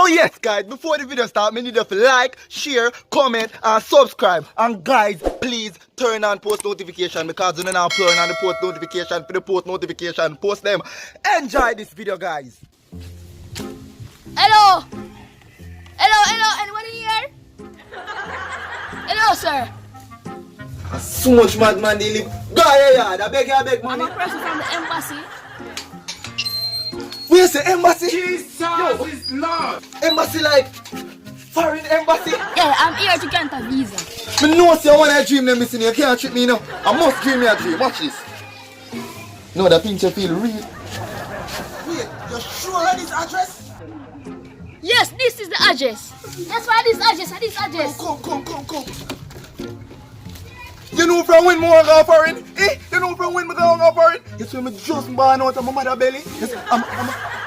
yes, guys, before the video starts, we need you to like, share, comment, and subscribe. And guys, please turn on post notification because you know now turn on the post notification for the post notification. Post them. Enjoy this video, guys. Hello? Hello, anyone in here? Hello, sir. So much madman they live. Go ahead, I beg money. I'm a person from the embassy. Where's the embassy? Jesus is Lord. Embassy like foreign embassy. Yeah, I'm here to get a visa. Me know say I want to dream them missing. You can't trick me now. I must dream me a dream. Watch this. No, that picture feel real. Wait, you're sure of this address? Yes, this is the address. That's why this address. Come. You know from when I go foreign? You know from when I go foreign? Yes, when I just born out of my mother belly. Yes,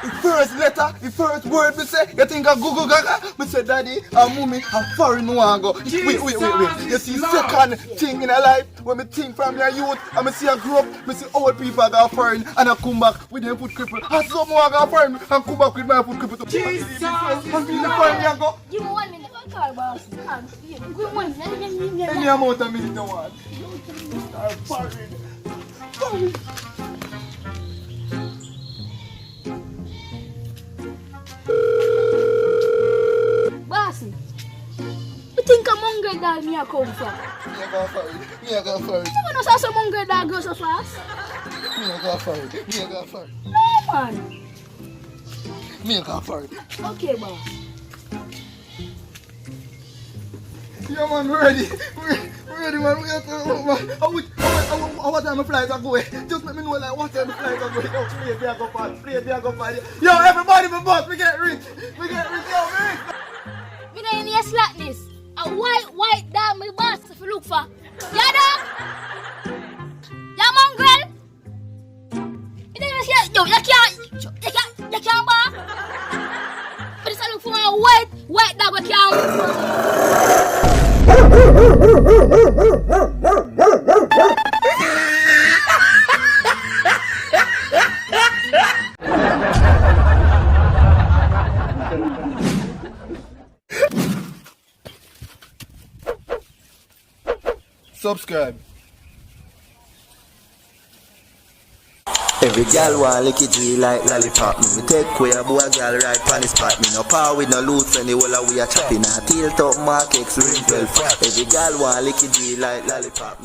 the first letter, the first word me say, you think I Google Gaga? Me say, Daddy and Mommy, I'm foreign no one go. Wait. You see, second thing in a life, when me think from your youth, and me see I grow up, me see old people go foreign, and I come back with them foot cripple. And some more go foreign, and come back with my foot cripple. Jesus is Lord. Give me 1 minute. I'll call boss. Give me 1 minute. Any amount of minute you want. Foreign. Bossy, you think a mongrel dog me a come from? Me a go foreign. You wanna say some mongrel dog go so fast? Me a go foreign. No, man. Me a go foreign. Okay, boss. Yeah, man, we're ready, man. We have to, man. What time the flights are going? Just let me know, like, what time the flights are going. Yo, play there, go find. Yo, everybody, my boss, we get rich. Yo, rich. Me don't need a slackness. A white dog, my boss, if you look for. Yeah, dog? Yeah, mongrel? You don't even see, yo, you can't bar. But it's a look for a white dog, we can't. Subscribe. Every gal want lick it G like lollipop. Me take away a boy gal right on the spot. Me no power with no loot and the whole of we a chopping. A tilt up mark X ring 12. Every gal want lick it G like lollipop.